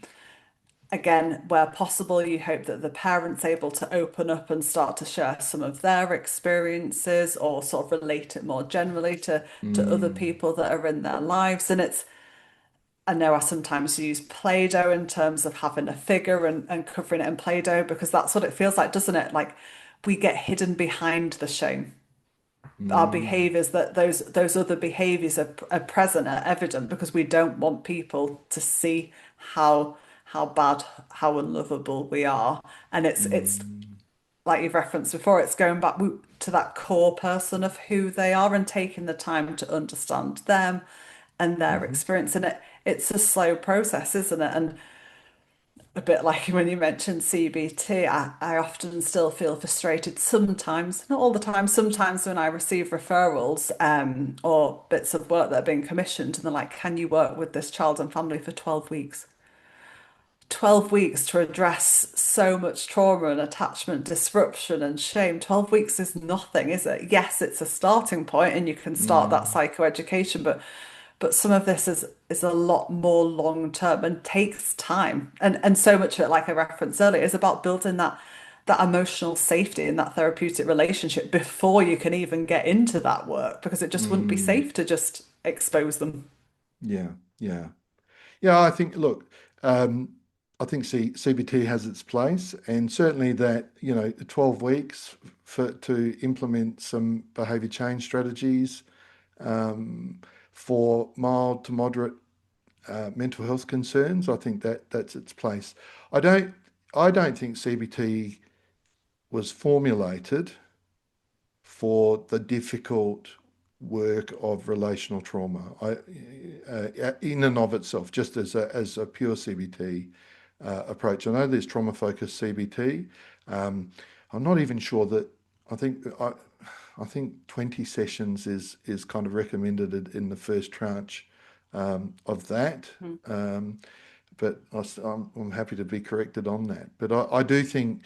Again, where possible, you hope that the parent's able to open up and start to share some of their experiences or sort of relate it more generally to other Mm, people that are in their lives. And it's, I know I sometimes use Play-Doh in terms of having a figure and covering it in Play-Doh because that's what it feels like, doesn't it? Like we get hidden behind the shame. Our mm, behaviors, that those other behaviors are present, are evident because we don't want people to see how bad, how unlovable we are. And it's mm, like you've referenced before, it's going back to that core person of who they are and taking the time to understand them and their mhm. experience. And it's a slow process, isn't it? And a bit like when you mentioned CBT, I often still feel frustrated sometimes, not all the time, sometimes when I receive referrals or bits of work that are being commissioned and they're like, can you work with this child and family for 12 weeks? 12 weeks to address so much trauma and attachment disruption and shame. 12 weeks is nothing, is it? Yes, it's a starting point and you can start that Mm, psychoeducation, but some of this is a lot more long term and takes time. And so much of it, like I referenced earlier, is about building that emotional safety in that therapeutic relationship before you can even get into that work, because it just wouldn't be mm. safe to just expose them. Yeah, yeah. Yeah, I think, look, um, I think CBT has its place, and certainly that, 12 weeks to implement some behavior change strategies um, for mild to moderate mental health concerns. I think that's its place. I don't, I don't think CBT was formulated for the difficult work of relational trauma. In and of itself, just as a pure CBT approach. I know there's trauma focused CBT. Um, I'm not even sure that. I think I think 20 sessions is kind of recommended in the first tranche of that. Mm. Um, but I'm happy to be corrected on that. But I do think,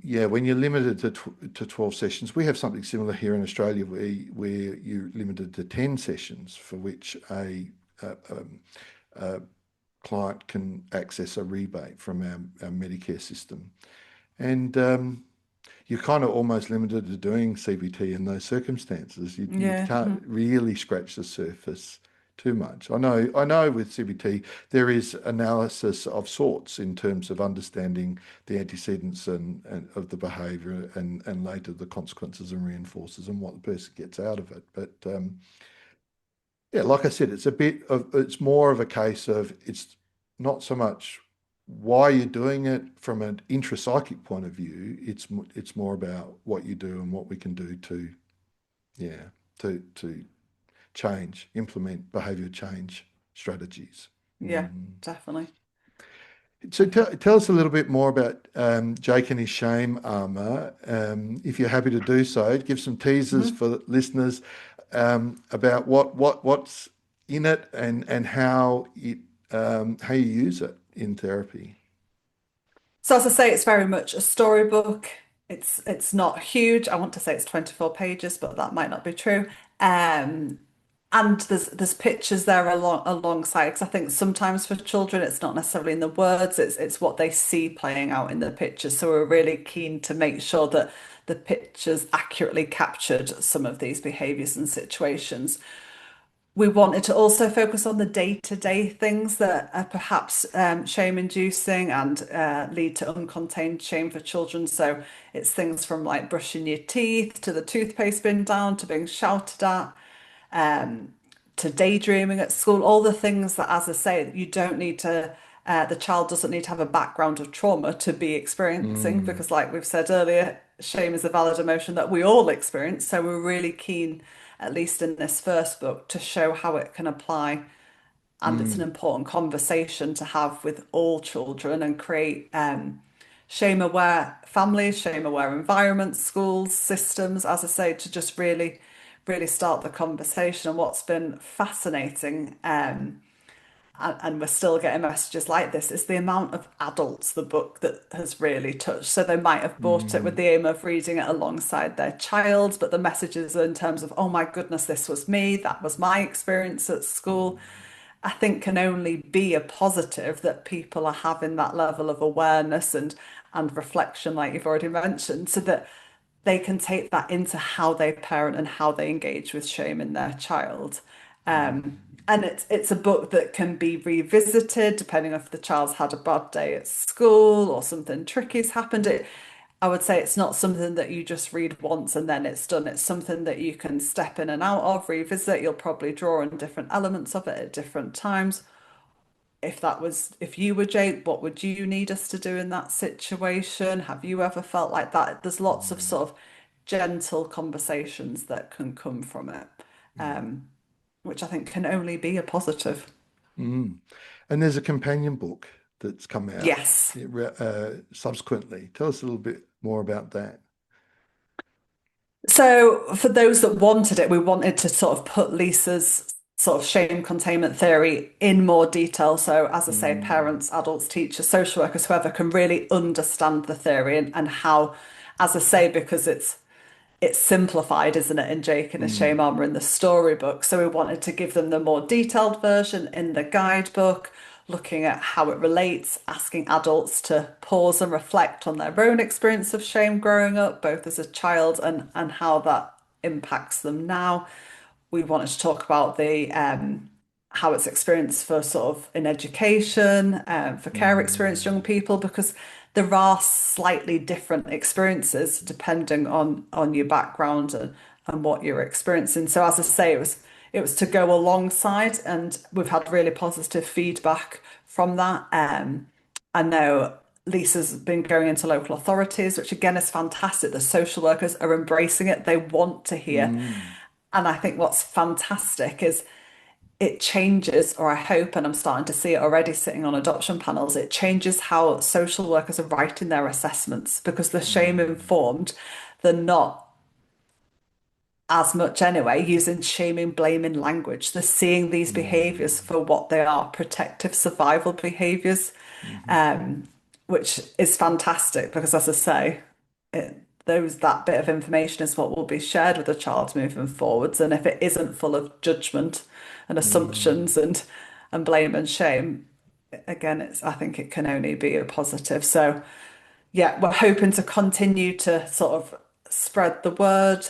yeah, when you're limited to 12 sessions, we have something similar here in Australia where you're limited to 10 sessions for which a client can access a rebate from our Medicare system. And you're kind of almost limited to doing CBT in those circumstances. You Yeah. can't really scratch the surface too much. I know with CBT there is analysis of sorts in terms of understanding the antecedents and of the behaviour and later the consequences and reinforcers and what the person gets out of it. But yeah, like I said, it's more of a case of it's not so much why you're doing it from an intrapsychic point of view. It's more about what you do and what we can do to, yeah, to implement behavior change strategies. Yeah, Mm. definitely. So tell us a little bit more about Jake and his shame armor. If you're happy to do so, give some teasers Mhm. for listeners about what's in it and how you use it in therapy. So as I say, it's very much a storybook. It's not huge. I want to say it's 24 pages, but that might not be true. Um, and there's pictures there alongside, because I think sometimes for children it's not necessarily in the words, it's what they see playing out in the pictures. So we're really keen to make sure that the pictures accurately captured some of these behaviors and situations. We wanted to also focus on the day-to-day things that are perhaps shame-inducing and lead to uncontained shame for children. So it's things from like brushing your teeth to the toothpaste bin down to being shouted at, um, to daydreaming at school, all the things that, as I say, you don't need to, the child doesn't need to have a background of trauma to be experiencing, Mm, because, like we've said earlier, shame is a valid emotion that we all experience. So we're really keen, at least in this first book, to show how it can apply. And it's an mm, important conversation to have with all children and create shame aware families, shame aware environments, schools, systems, as I say, to just really start the conversation. And what's been fascinating and we're still getting messages like this, is the amount of adults the book that has really touched. So they might have bought it with Mm, the aim of reading it alongside their child, but the messages are in terms of, oh my goodness, this was me, that was my experience at school, I think can only be a positive that people are having that level of awareness and reflection, like you've already mentioned, so that they can take that into how they parent and how they engage with shame in their child. And it's a book that can be revisited depending if the child's had a bad day at school or something tricky's happened. I would say it's not something that you just read once and then it's done. It's something that you can step in and out of, revisit. You'll probably draw on different elements of it at different times. If you were Jake, what would you need us to do in that situation? Have you ever felt like that? There's lots of mm, sort of gentle conversations that can come from it, mm, which I think can only be a positive. mm. And there's a companion book that's come out Yes. subsequently. Tell us a little bit more about that. So for those that wanted it, we wanted to sort of put Lisa's sort of shame containment theory in more detail. So as I say, Mm, parents, adults, teachers, social workers, whoever can really understand the theory and how, as I say, because it's simplified, isn't it, in Jake and his Shame mm, Armour in the storybook. So we wanted to give them the more detailed version in the guidebook, looking at how it relates, asking adults to pause and reflect on their own experience of shame growing up, both as a child and how that impacts them now. We wanted to talk about the how it's experienced for sort of in education, for care experienced mm, young people, because there are slightly different experiences depending on your background and what you're experiencing. So as I say, it was to go alongside, and we've had really positive feedback from that. I know Lisa's been going into local authorities, which again is fantastic. The social workers are embracing it. They want to hear. mm, And I think what's fantastic is it changes, or I hope, and I'm starting to see it already sitting on adoption panels, it changes how social workers are writing their assessments because they're shame mm, informed. They're not as much anyway using shaming, blaming language. They're seeing these behaviors mm, for what they are, protective survival behaviors, mhm. which is fantastic because, as I say, that bit of information is what will be shared with the child moving forwards. And if it isn't full of judgment and Mm, assumptions and blame and shame, again, I think it can only be a positive. So yeah, we're hoping to continue to sort of spread the word,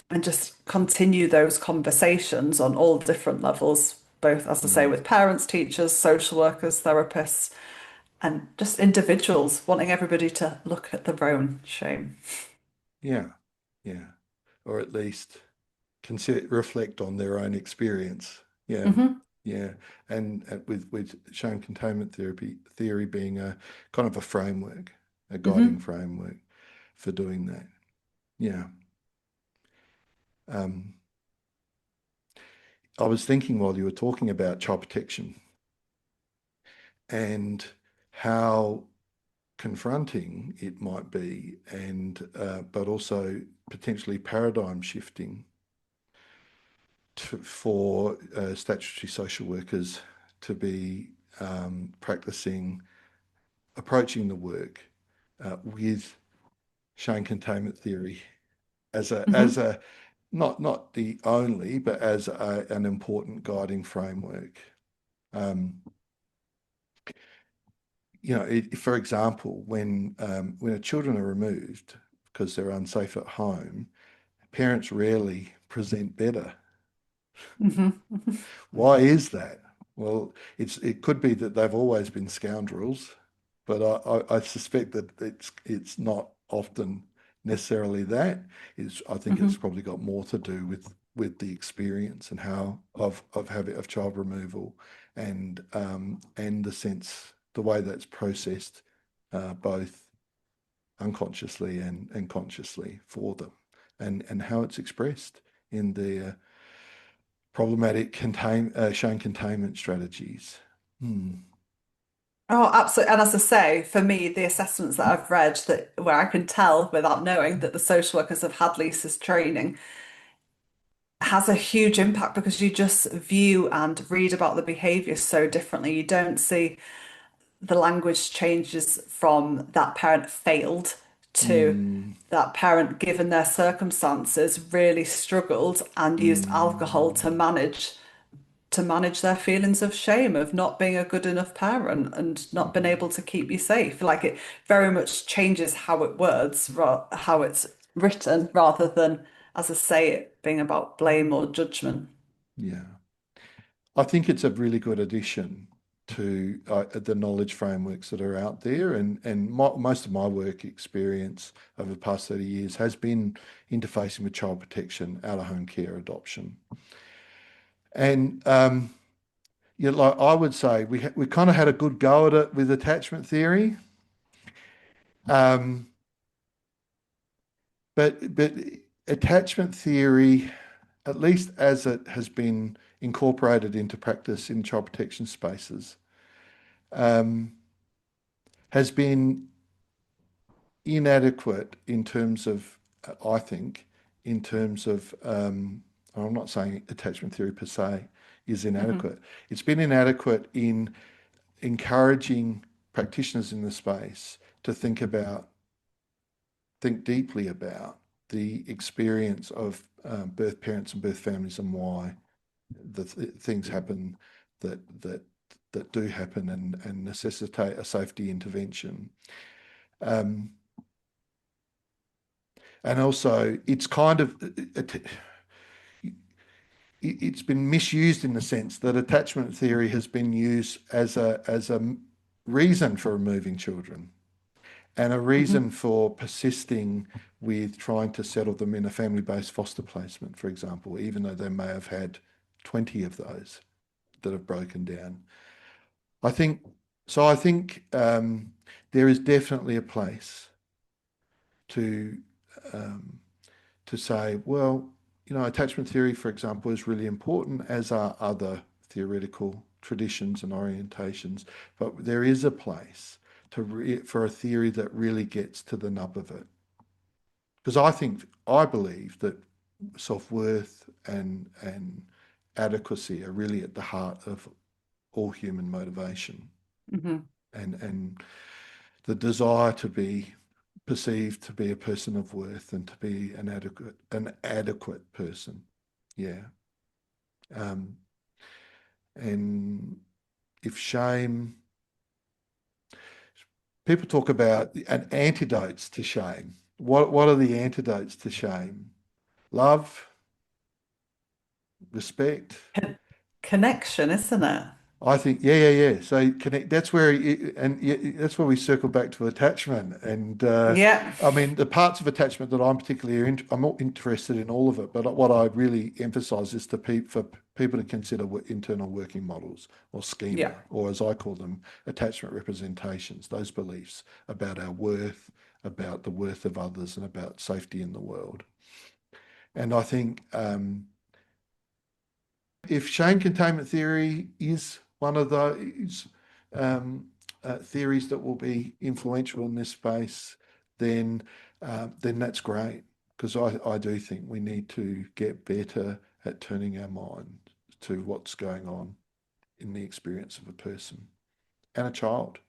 and just continue those conversations on all different levels, both, as I say, mm. with parents, teachers, social workers, therapists, and just individuals, wanting everybody to look at their own shame. Yeah, yeah. Or at least consider reflect on their own experience. Yeah, Hmm. yeah. And with shame containment theory being a kind of a framework, a guiding Hmm. framework for doing that. Yeah. Um, I was thinking while you were talking about child protection and how confronting it might be, and but also potentially paradigm shifting for statutory social workers to be practicing, approaching the work with shame containment theory as Hmm. a not the only, but as an important guiding framework. Um, for example, when children are removed because they're unsafe at home, parents rarely present better. Hmm. Why is that? Well, it could be that they've always been scoundrels, but I suspect that it's not often necessarily that. I think it's Hmm. probably got more to do with the experience and how of habit of child removal and the way that's processed both unconsciously and consciously for them and how it's expressed in their problematic shame containment strategies. Hmm. Oh, absolutely. And as I say, for me, the assessments that I've read that where I can tell without knowing that the social workers have had Lisa's training, has a huge impact because you just view and read about the behavior so differently. You don't see the language changes from that parent failed to Mm, that parent, given their circumstances, really struggled and used alcohol mm, to manage their feelings of shame of not being a good enough parent and not being able to keep you safe. Like it very much changes how it words, how it's written, rather than, as I say, it being about blame or judgment. yeah. I think it's a really good addition to the knowledge frameworks that are out there, and most of my work experience over the past 30 years has been interfacing with child protection, out of home care, adoption, and like I would say, we kind of had a good go at it with attachment theory, um, but attachment theory, at least as it has been incorporated into practice in child protection spaces, um, has been inadequate in terms of, I think, in terms of, I'm not saying attachment theory per se is Hmm. inadequate. It's been inadequate in encouraging practitioners in the space to think deeply about the experience of birth parents and birth families and why things happen that that that do happen and necessitate a safety intervention. Um, and also, it's kind of it's been misused in the sense that attachment theory has been used as a reason for removing children and a reason Hmm. for persisting with trying to settle them in a family-based foster placement, for example, even though they may have had 20 of those that have broken down. I think so. I think there is definitely a place to um, to say, well, attachment theory, for example, is really important, as are other theoretical traditions and orientations. But there is a place for a theory that really gets to the nub of it. Because I believe that self-worth and adequacy are really at the heart of all human motivation. Hmm. And the desire to be perceived to be a person of worth and to be an adequate person. Yeah. Um, and if shame, people talk about an antidotes to shame. What are the antidotes to shame? Love, respect. Connection, isn't it? I think, yeah. So connect. That's where, that's where we circle back to attachment. And Yeah, I mean, the parts of attachment that I'm particularly, I'm not interested in all of it, but what I really emphasise is for people to consider internal working models or yeah. schema, or as I call them, attachment representations. Those beliefs about our worth, about the worth of others, and about safety in the world. And I think. If shame containment theory is one of those um, theories that will be influential in this space, then that's great, because I do think we need to get better at turning our mind to what's going on in the experience of a person and a child.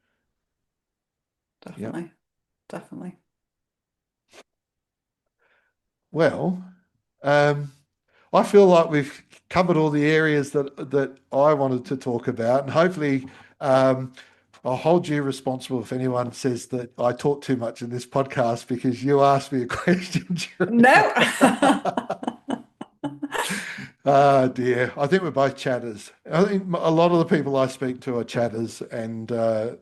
Yeah. Definitely, definitely. Well, um, I feel like we've covered all the areas that I wanted to talk about, and hopefully, um, I'll hold you responsible if anyone says that I talk too much in this podcast because you asked me a question during No. it. Ah, dear. I think we're both chatters. I think a lot of the people I speak to are chatters, and that's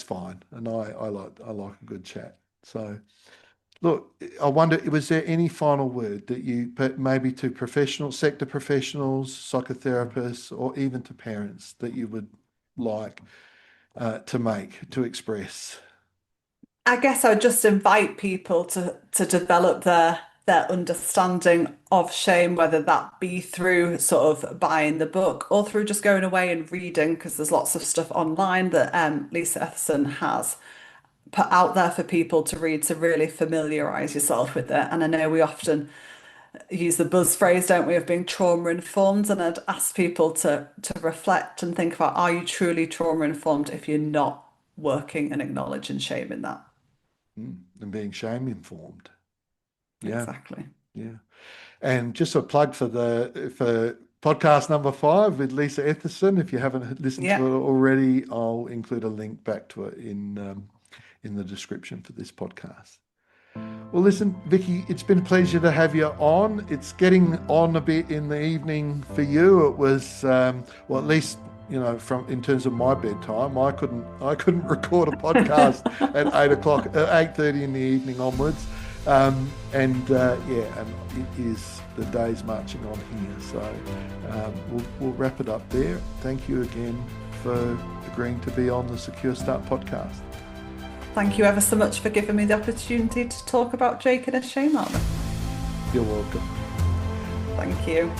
fine. And I like a good chat. So. Look, I wonder, was there any final word that maybe to sector professionals, psychotherapists, or even to parents that you would like to express? I guess I would just invite people to develop their understanding of shame, whether that be through sort of buying the book or through just going away and reading, because there's lots of stuff online that Lisa Etherson has put out there for people to read to really familiarize yourself with it. And I know we often use the buzz phrase, don't we, of being trauma informed. And I'd ask people to reflect and think about, are you truly trauma informed if you're not working and acknowledging shame in that? And being shame informed. Yeah. Exactly. Yeah. And just a plug for podcast number 5 with Lisa Etherson. If you haven't listened to it already, I'll include a link back to it in the description for this podcast. Well, listen, Vicky, it's been a pleasure to have you on. It's getting on a bit in the evening for you. It was, well, at least, you know, in terms of my bedtime, I couldn't record a podcast at 8:30 in the evening onwards. And it is, the day's marching on here. So we'll wrap it up there. Thank you again for agreeing to be on the Secure Start podcast. Thank you ever so much for giving me the opportunity to talk about Jake and his shame armour. You're welcome. Thank you.